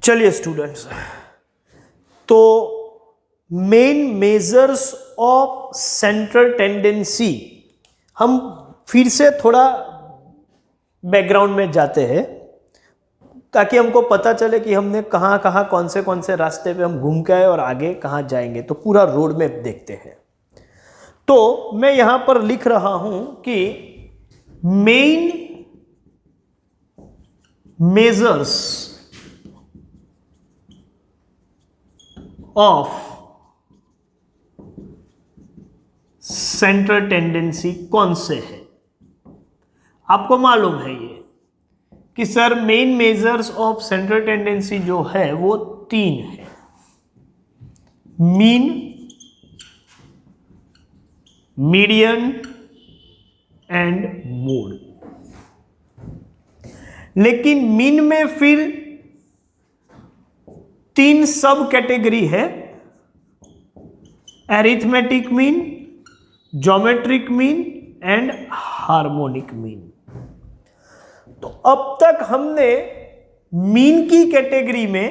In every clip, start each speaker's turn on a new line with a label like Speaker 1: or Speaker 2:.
Speaker 1: चलिए स्टूडेंट्स, तो main measures of central tendency, हम फिर से थोड़ा बैकग्राउंड में जाते हैं ताकि हमको पता चले कि हमने कहाँ कहाँ कौन से रास्ते पे हम घूम के आए और आगे कहाँ जाएंगे। तो पूरा रोड मैप देखते हैं। तो मैं यहाँ पर लिख रहा हूँ कि main measures of central tendency कौन से है। आपको मालूम है ये कि sir main measures of central tendency जो है वो 3 है, मीन, मीडियन एंड मोड। लेकिन मीन में फिर 3 सब कैटेगरी है, arithmetic mean, geometric mean and harmonic mean. तो अब तक हमने मीन की कैटेगरी में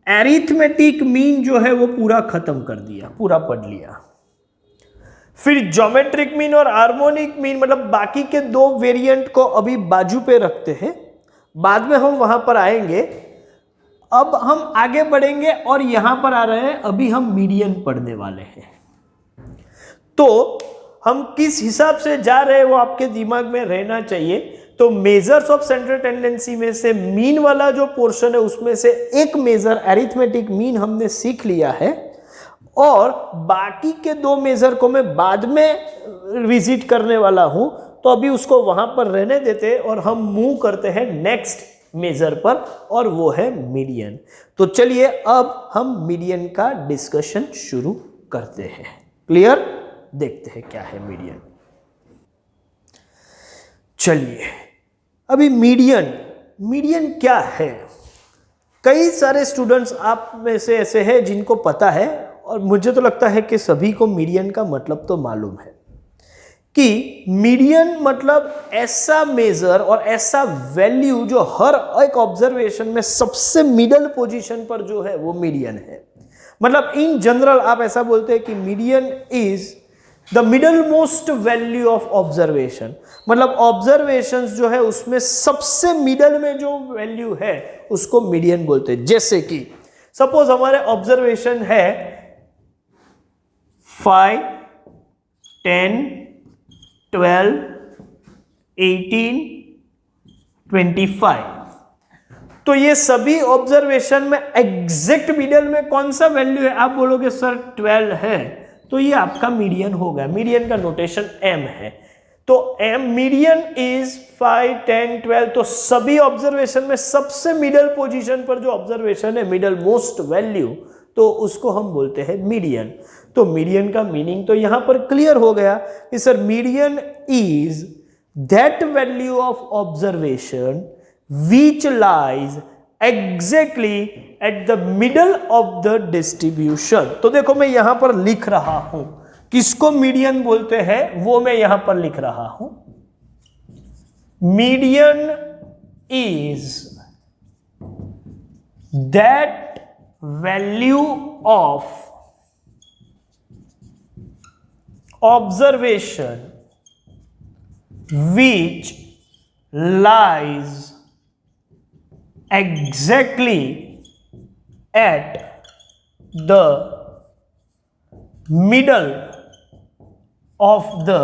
Speaker 1: एरिथमेटिक मीन जो है वो पूरा खत्म कर दिया, पूरा पढ़ लिया। फिर ज्योमेट्रिक मीन और हार्मोनिक मीन मतलब बाकी के 2 वेरिएंट को अभी बाजू पे रखते हैं, बाद में हम वहां पर आएंगे। अब हम आगे बढ़ेंगे और यहां पर आ रहे हैं, अभी हम मीडियन पढ़ने वाले हैं। तो हम किस हिसाब से जा रहे हैं वो आपके दिमाग में रहना चाहिए। तो मेजर्स ऑफ सेंट्रल टेंडेंसी में से मीन वाला जो पोर्शन है उसमें से एक मेजर एरिथमेटिक मीन हमने सीख लिया है, और बाकी के 2 मेजर को मैं बाद में विजिट करने वाला हूं। तो अभी उसको वहां पर रहने देते हैं और हम मूव करते हैं नेक्स्ट मेजर पर, और वो है मीडियन। तो चलिए अब हम मीडियन का डिस्कशन शुरू करते हैं। क्लियर? देखते हैं क्या है मीडियन। चलिए अभी मीडियन क्या है। कई सारे स्टूडेंट्स आप में से ऐसे हैं जिनको पता है, और मुझे तो लगता है कि सभी को मीडियन का मतलब तो मालूम है कि मीडियन मतलब ऐसा मेजर और ऐसा वैल्यू जो हर एक ऑब्जर्वेशन में सबसे मिडल पोजीशन पर जो है वो मीडियन है। मतलब इन जनरल आप ऐसा बोलते हैं कि median is the middle most value of observation. मतलब ऑब्जर्वेशंस जो है उसमें सबसे मिडल में जो वैल्यू है उसको मीडियन बोलते हैं। जैसे कि सपोज हमारे ऑब्जर्वेशन है 5, 10, 12, 18, 25। तो ये सभी ऑब्जर्वेशन में एग्जैक्ट मिडल में कौन सा वैल्यू है? आप बोलोगे सर 12 है, तो ये आपका मीडियन होगा। मीडियन का नोटेशन m है। तो m मीडियन इज 5, 10, 12। तो सभी ऑब्जर्वेशन में सबसे मिडल पोजीशन पर जो ऑब्जर्वेशन है, मिडल मोस्ट वैल्यू, तो उसको हम बोलते हैं मीडियन। तो मीडियन का मीनिंग तो यहां पर क्लियर हो गया कि sir median is that value of observation which lies exactly at the middle of the distribution। तो देखो मैं यहां पर लिख रहा हूं किसको मीडियन बोलते हैं, वो मैं यहां पर लिख रहा हूं। Median is that value of observation which lies exactly at the middle of the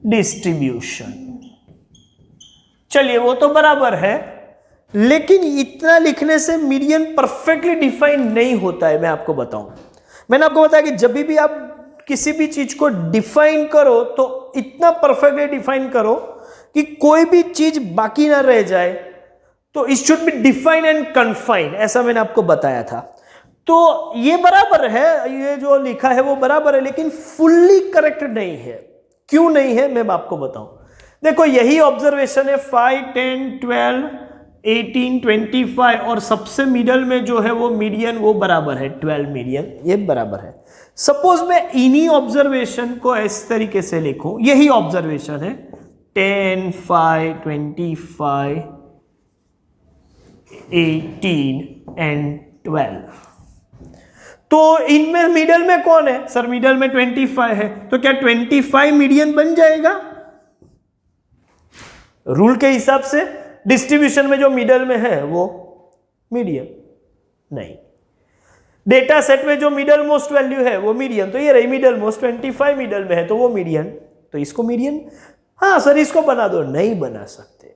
Speaker 1: distribution। चलिए वो तो बराबर है, लेकिन इतना लिखने से मीडियन परफेक्टली डिफाइन नहीं होता है। मैं आपको बताऊं, मैंने आपको बताया कि जब भी आप किसी भी चीज को डिफाइन करो तो इतना परफेक्टली डिफाइन करो कि कोई भी चीज बाकी ना रह जाए। तो it should be define and confine, ऐसा मैंने आपको बताया था। तो ये बराबर है, ये जो लिखा है वो बराबर है, लेकिन फुल्ली करेक्ट नहीं है। क्यों नहीं है मैं आपको बताऊं। देखो यही ऑब्जर्वेशन है 5, 10, 12, 18, 25, और सबसे मिडल में जो है वो मीडियन, वो बराबर है 12 मीडियन, ये बराबर है। सपोज मैं इन्हीं ऑब्जर्वेशन को इस तरीके से लिखूं, यही ऑब्जर्वेशन है 10, 5, 25, 18 एंड 12। तो इनमें मिडल में कौन है सर? मिडल में 25 है, तो क्या 25 मीडियन बन जाएगा? रूल के हिसाब से डिस्ट्रीब्यूशन में जो मिडल में है वो मीडियन नहीं, डेटा सेट में जो मिडल मोस्ट वैल्यू है वो मीडियन, तो ये रही मिडल मोस्ट, 25 मिडल में है तो वो मीडियन, तो इसको मीडियन, हाँ सर इसको बना दो, नहीं बना सकते,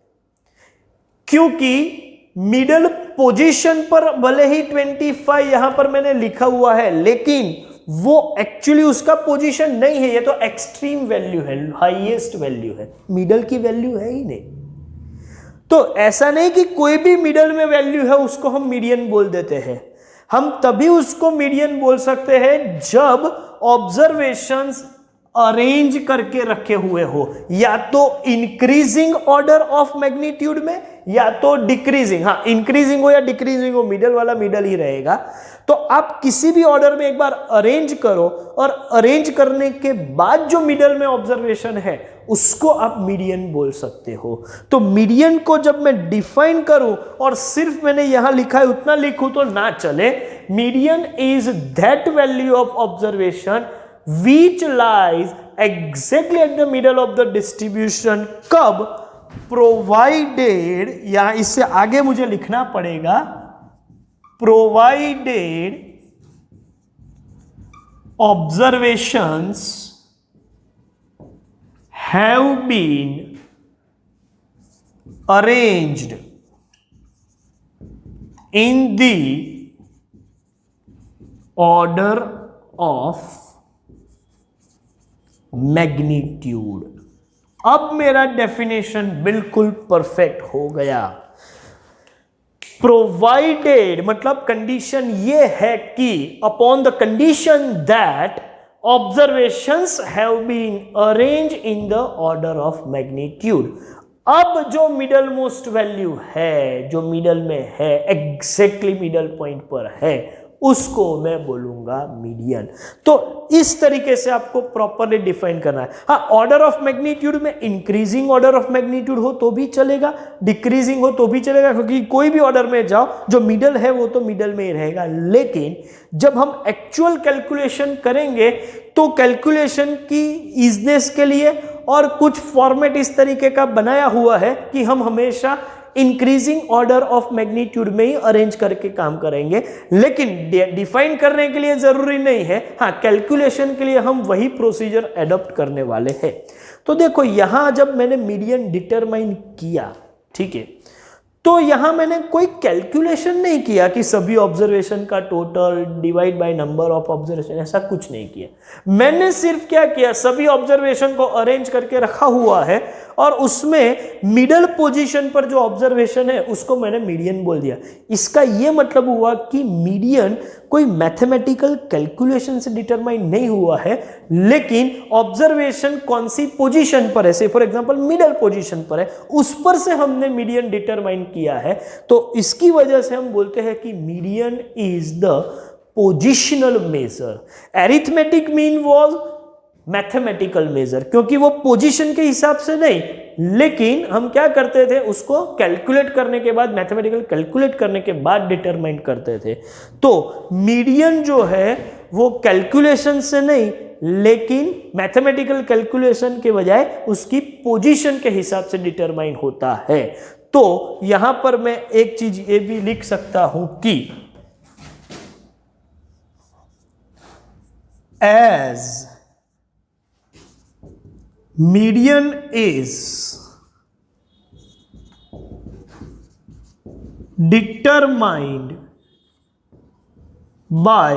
Speaker 1: क्योंकि मिडल पोजीशन पर भले ही 25 यहां पर मैंने लिखा हुआ है, लेकिन वो एक्चुअली उसका पोजीशन नहीं है, ये तो एक्सट्रीम वैल्यू है, हाईएस्ट वैल्यू है, मिडल की वैल्यू है ही नहीं। तो ऐसा नहीं कि कोई भी मिडल में वैल्यू है उसको हम मीडियन बोल देते हैं, हम तभी उसको मीडियन बोल सकते हैं जब ऑब्जर्वेशंस अरेंज करके रखे हुए हो, या तो इंक्रीजिंग ऑर्डर ऑफ मैग्नीट्यूड में या तो डिक्रीजिंग, हाँ इंक्रीजिंग हो या डिक्रीजिंग हो, मिडल वाला मिडल ही रहेगा। तो आप किसी भी ऑर्डर में एक बार अरेंज करो और अरेंज करने के बाद जो मिडल में ऑब्जर्वेशन है उसको आप मीडियन बोल सकते हो। तो मीडियन को जब मैं डिफाइन करूं और सिर्फ मैंने यहां लिखा है उतना लिखूं तो ना चले। Median is that value of observation which lies exactly at the middle of the distribution, कब? provided, या इससे आगे मुझे लिखना पड़ेगा provided observations have been arranged in the order of magnitude. अब मेरा डेफिनेशन बिल्कुल परफेक्ट हो गया। प्रोवाइडेड मतलब कंडीशन ये है कि upon the condition that observations have been arrange in the order of magnitude. अब जो मिडल मोस्ट वैल्यू है, जो मिडल में है, एग्जैक्टली मिडल पॉइंट पर है, उसको मैं बोलूंगा मीडियन। तो इस तरीके से आपको प्रॉपरली डिफाइन करना है। हाँ, ऑर्डर ऑफ मैग्नीट्यूड में इंक्रीजिंग ऑर्डर ऑफ मैग्नीट्यूड हो तो भी चलेगा, डिक्रीजिंग हो तो भी चलेगा, क्योंकि कोई भी ऑर्डर में जाओ जो मिडल है वो तो मिडल में ही रहेगा। लेकिन जब हम एक्चुअल कैलकुलेशन करेंगे तो कैलकुलेशन की इजनेस के लिए और कुछ फॉर्मेट इस तरीके का बनाया हुआ है कि हम हमेशा इंक्रीजिंग ऑर्डर ऑफ मैग्नीट्यूड में ही अरेंज करके काम करेंगे। लेकिन डिफाइन करने के लिए जरूरी नहीं है, हाँ कैलकुलेशन के लिए हम वही प्रोसीजर एडॉप्ट करने वाले हैं। तो देखो यहां जब मैंने मीडियन डिटरमाइन किया, ठीक है, तो यहां मैंने कोई कैलकुलेशन नहीं किया कि सभी ऑब्जर्वेशन का total divide by number of observation, ऐसा कुछ नहीं किया। मैंने सिर्फ क्या किया, सभी ऑब्जर्वेशन को अरेंज करके रखा हुआ है और उसमें मिडल पोजीशन पर जो ऑब्जर्वेशन है उसको मैंने मीडियन बोल दिया। इसका यह मतलब हुआ कि मीडियन कोई मैथमेटिकल कैलकुलेशन से डिटरमाइन नहीं हुआ है, लेकिन ऑब्जर्वेशन कौन सी पोजीशन पर है, से फॉर एग्जांपल मिडल पोजीशन पर है, उस पर से हमने मीडियन डिटरमाइन किया है। तो इसकी वजह से हम बोलते हैं कि median is the positional measure. Arithmetic mean was mathematical measure, क्योंकि वो पोजीशन के हिसाब से नहीं, लेकिन हम क्या करते थे, उसको कैलकुलेट करने के बाद, मैथमेटिकल कैलकुलेट करने के बाद डिटरमाइन करते थे। तो मीडियन जो है वो कैलकुलेशन से नहीं, लेकिन मैथमेटिकल कैलकुलेशन के बजाय उसकी पोजीशन के हिसाब से डिटरमाइन होता है। तो यहां पर मैं एक चीज ये भी लिख सकता हूं कि as median is determined by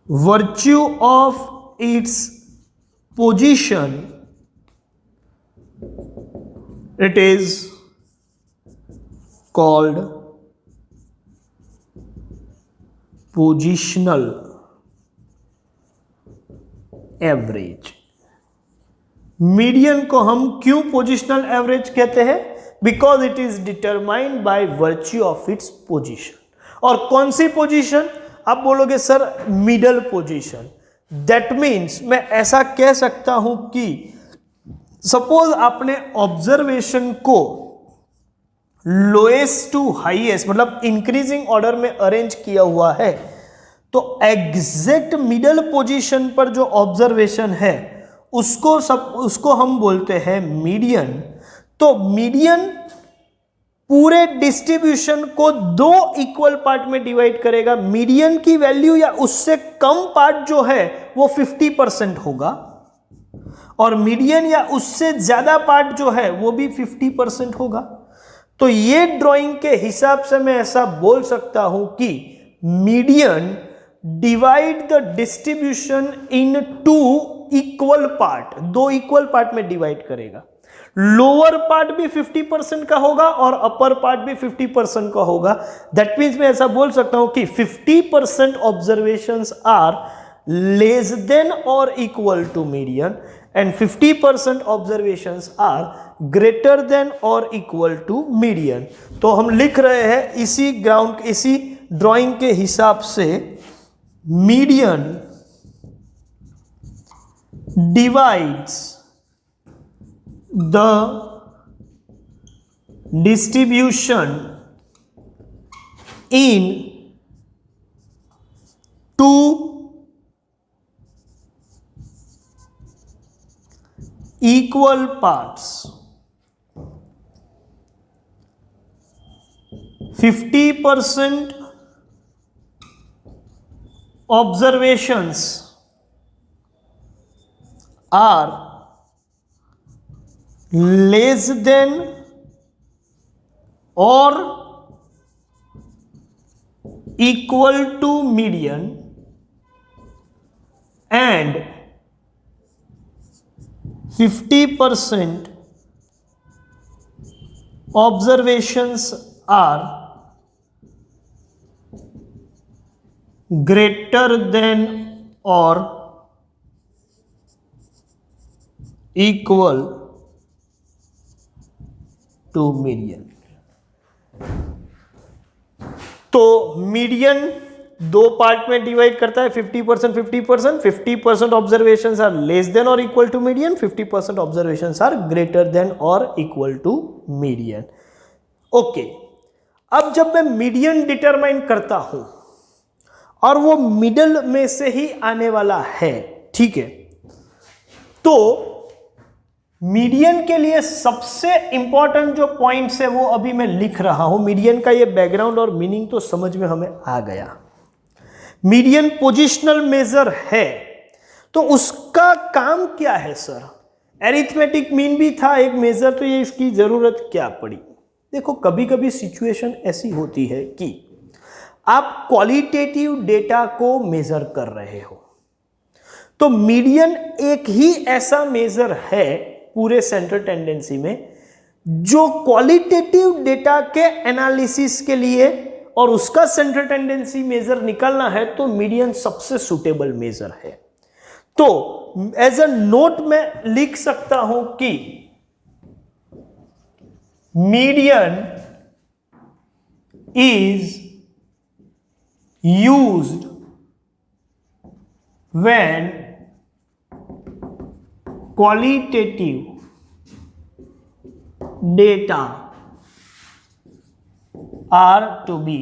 Speaker 1: virtue of its position, it is called positional average. Median को हम क्यों पोजिशनल एवरेज कहते हैं? Because it is determined by virtue of its position. और कौन सी पोजीशन? आप बोलोगे sir middle position. That means मैं ऐसा कह सकता हूं कि सपोज आपने ऑब्जर्वेशन को लोएस्ट टू हाईएस्ट मतलब इंक्रीजिंग ऑर्डर में अरेंज किया हुआ है, तो एग्जैक्ट मिडल पोजीशन पर जो ऑब्जर्वेशन है उसको हम बोलते हैं मीडियन। तो मीडियन पूरे डिस्ट्रीब्यूशन को दो इक्वल पार्ट में डिवाइड करेगा। मीडियन की वैल्यू या उससे कम पार्ट जो है वो 50% होगा, और मीडियन या उससे ज्यादा पार्ट जो है वो भी 50% होगा। तो ये ड्राइंग के हिसाब से मैं ऐसा बोल सकता हूं कि median divide the distribution into equal part, दो इक्वल पार्ट में डिवाइड करेगा। लोअर पार्ट भी 50% का होगा और अपर पार्ट भी 50% का होगा। दैट मीन्स मैं ऐसा बोल सकता हूं कि 50% ऑब्जर्वेशंस आर लेस देन और equal to median and 50% observations are greater than और इक्वल टू मीडियन। तो हम लिख रहे हैं इसी ड्राइंग के हिसाब से median divides the distribution in two equal parts, 50% observations are less than or equal to median and 50% observations are greater than or equal to median। तो मीडियन दो पार्ट में डिवाइड करता है 50% 50%। 50% ऑब्जर्वेशंस आर लेस देन और equal to median, 50% observations are greater than और equal to median. Okay, अब जब मैं मीडियन डिटरमाइन करता हूं और वो मिडल में से ही आने वाला है, ठीक है, तो मीडियन के लिए सबसे इंपॉर्टेंट जो पॉइंट्स है वो अभी मैं लिख रहा हूं। मीडियन का ये बैकग्राउंड और मीनिंग तो समझ में हमें आ गया। मीडियन पोजिशनल मेजर है, तो उसका काम क्या है सर? एरिथमेटिक मीन भी था एक मेजर, तो ये इसकी जरूरत क्या पड़ी? देखो, कभी कभी सिचुएशन ऐसी होती है कि आप क्वालिटेटिव डेटा को मेजर कर रहे हो, तो मीडियन एक ही ऐसा मेजर है पूरे सेंट्रल टेंडेंसी में जो क्वालिटेटिव डेटा के एनालिसिस के लिए, और उसका सेंट्रल टेंडेंसी मेजर निकालना है, तो मीडियन सबसे सुटेबल मेजर है। तो एज अ नोट में लिख सकता हूं कि median is used when qualitative data are to be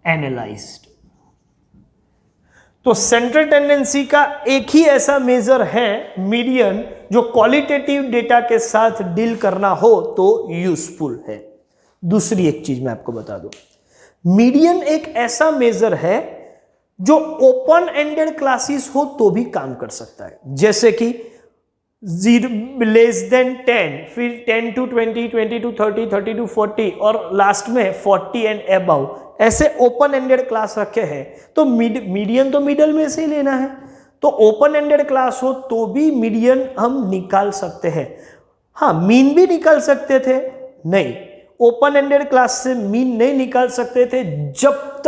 Speaker 1: analyzed। तो सेंट्रल टेंडेंसी का एक ही ऐसा मेजर है मीडियन जो क्वालिटेटिव डेटा के साथ डील करना हो तो यूजफुल है। दूसरी एक चीज मैं आपको बता दूं, मीडियन एक ऐसा मेजर है जो ओपन एंडेड क्लासेस हो तो भी काम कर सकता है, जैसे कि 0 लेस देन 10, फिर 10 to 20, 20 to 30, 30 to 40 और लास्ट में 40 एंड अबव, ऐसे ओपन एंडेड क्लास रखे हैं। तो मीडियन तो मिडल में से ही लेना है, तो ओपन एंडेड क्लास हो तो भी मीडियन हम निकाल सकते हैं। हाँ, मीन भी निकाल सकते थे? नहीं, ओपन एंडेड क्लास से मीन नहीं निकाल सकते थे जब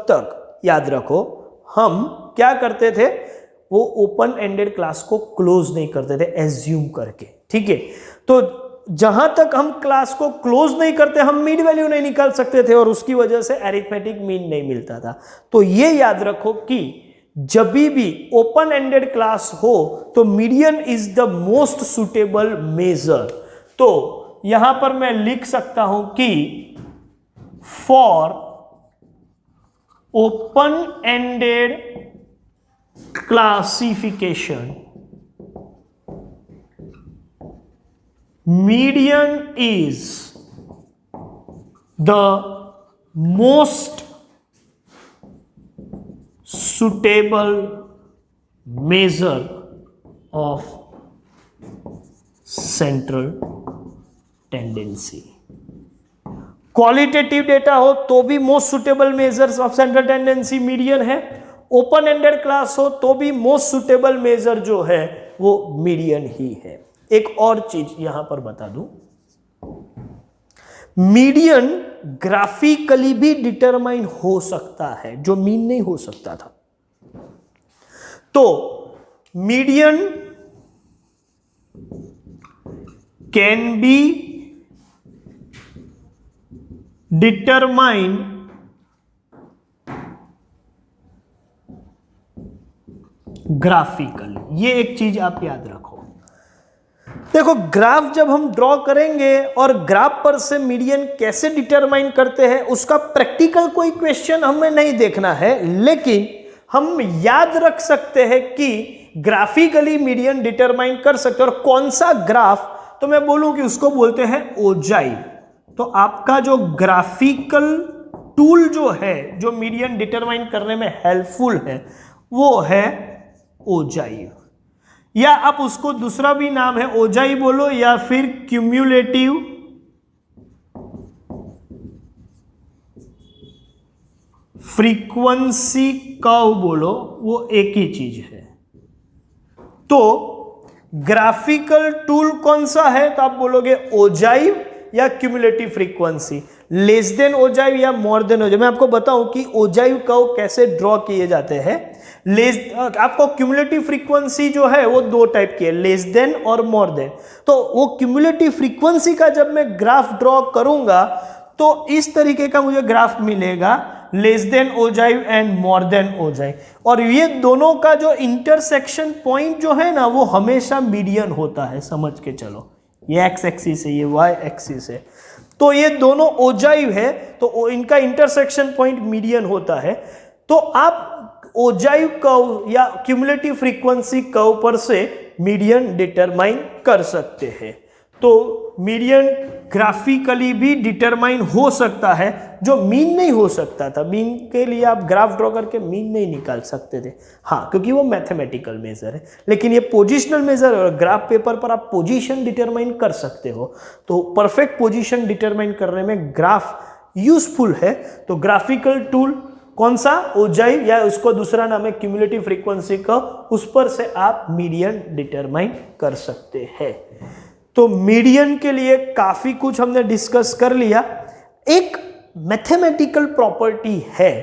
Speaker 1: तक याद रखो हम क्या करते थे, वो ओपन एंडेड क्लास को क्लोज नहीं करते थे एज्यूम करके, ठीक है। तो जहां तक हम क्लास को क्लोज नहीं करते हम मीन वैल्यू नहीं निकाल सकते थे और उसकी वजह से अरिथमेटिक मीन नहीं मिलता था। तो ये याद रखो कि जब भी ओपन एंडेड क्लास हो तो median is the most suitable measure. तो यहां पर मैं लिख सकता हूं कि for open ended classification median is the most suitable measure of central tendency. Qualitative data हो तो भी most suitable measures of central tendency median है, ओपन एंडेड क्लास हो तो भी मोस्ट सुटेबल मेजर जो है वो मीडियन ही है। एक और चीज यहां पर बता दूं, मीडियन ग्राफिकली भी डिटरमाइन हो सकता है, जो मीन नहीं हो सकता था। तो median can be determine graphically. ये एक चीज आप याद रखो। देखो, ग्राफ जब हम ड्रॉ करेंगे और ग्राफ पर से मीडियन कैसे डिटरमाइन करते हैं उसका प्रैक्टिकल कोई क्वेश्चन हमें नहीं देखना है, लेकिन हम याद रख सकते हैं कि ग्राफिकली मीडियन डिटरमाइन कर सकते हैं। और कौन सा ग्राफ, तो मैं बोलूं कि उसको बोलते हैं ओजाइव। तो आपका जो ग्राफिकल टूल जो है जो मीडियन डिटरमाइन करने में हेल्पफुल है वो है ओजाइव, या आप उसको दूसरा भी नाम है ओजाइव बोलो या फिर क्यूम्युलेटिव फ्रीक्वेंसी कर्व बोलो, वो एक ही चीज है। तो ग्राफिकल टूल कौन सा है, तो आप बोलोगे ओजाइव या cumulative frequency, less than ogive या मोर देन ओजाइव। मैं आपको बताऊं कि ओजाइव कर्व कैसे ड्रॉ किए जाते हैं। आपको क्यूमुलेटिव फ्रीक्वेंसी जो है वो दो टाइप की है, लेस देन और मोर देन। तो वो क्यूमुलेटिव फ्रीक्वेंसी का जब मैं ग्राफ ड्रॉ करूंगा तो इस तरीके का मुझे ग्राफ मिलेगा, less than ogive and more than ogive. और ये दोनों का जो इंटरसेक्शन पॉइंट जो है ना वो हमेशा मीडियन होता है, समझ के चलो। ये एक्स एक्सिस है, ये वाई एक्सिस है, तो ये दोनों ओजाइव है, तो इनका इंटरसेक्शन पॉइंट मीडियन होता है। तो आप ओजाइव कर्व या क्यूमुलेटिव फ्रीक्वेंसी कर्व पर से मीडियन डिटरमाइन कर सकते हैं। तो मीडियन ग्राफिकली भी डिटरमाइन हो सकता है, जो मीन नहीं हो सकता था। मीन के लिए आप ग्राफ ड्रॉ करके मीन नहीं निकाल सकते थे, हाँ, क्योंकि वो मैथमेटिकल मेजर है। लेकिन ये पोजिशनल मेजर और ग्राफ पेपर पर आप पोजीशन डिटरमाइन कर सकते हो। तो परफेक्ट पोजीशन डिटरमाइन करने में ग्राफ यूजफुल है। तो ग्राफिकल टूल कौन सा, ओजाइव, या उसको दूसरा नाम है क्यूमुलेटिव फ्रीक्वेंसी का, उस पर से आप मीडियन डिटरमाइन कर सकते हैं। तो मीडियन के लिए काफी कुछ हमने डिस्कस कर लिया। एक मैथमेटिकल प्रॉपर्टी है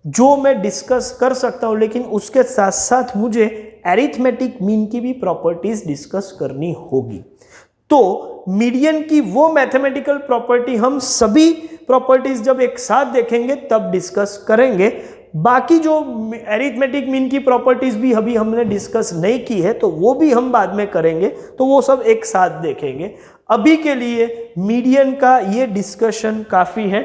Speaker 1: जो मैं डिस्कस कर सकता हूं, लेकिन उसके साथ साथ मुझे एरिथमेटिक मीन की भी प्रॉपर्टीज डिस्कस करनी होगी। तो मीडियन की वो मैथमेटिकल प्रॉपर्टी हम सभी प्रॉपर्टीज जब एक साथ देखेंगे तब डिस्कस करेंगे। बाकी जो एरिथमेटिक मीन की प्रॉपर्टीज भी अभी हमने डिस्कस नहीं की है तो वो भी हम बाद में करेंगे, तो वो सब एक साथ देखेंगे। अभी के लिए मीडियन का ये डिस्कशन काफ़ी है।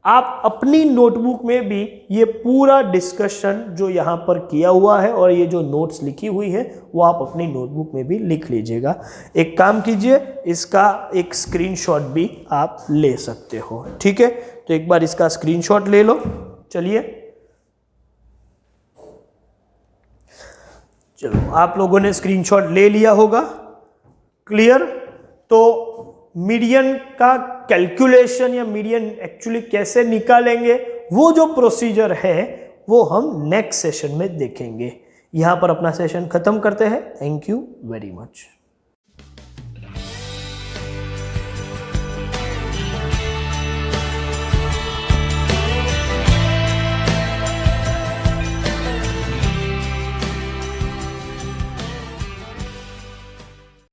Speaker 1: आप अपनी नोटबुक में भी ये पूरा डिस्कशन जो यहाँ पर किया हुआ है और ये जो नोट्स लिखी हुई है वो आप अपनी नोटबुक में भी लिख लीजिएगा। एक काम कीजिए, इसका एक स्क्रीनशॉट भी आप ले सकते हो, ठीक है। तो एक बार इसका स्क्रीनशॉट ले लो। चलिए, चलो, आप लोगों ने स्क्रीनशॉट ले लिया होगा, क्लियर। तो मीडियन का कैलकुलेशन या मीडियन एक्चुअली कैसे निकालेंगे वो जो प्रोसीजर है वो हम नेक्स्ट सेशन में देखेंगे। यहां पर अपना सेशन खत्म करते हैं। Thank you very much.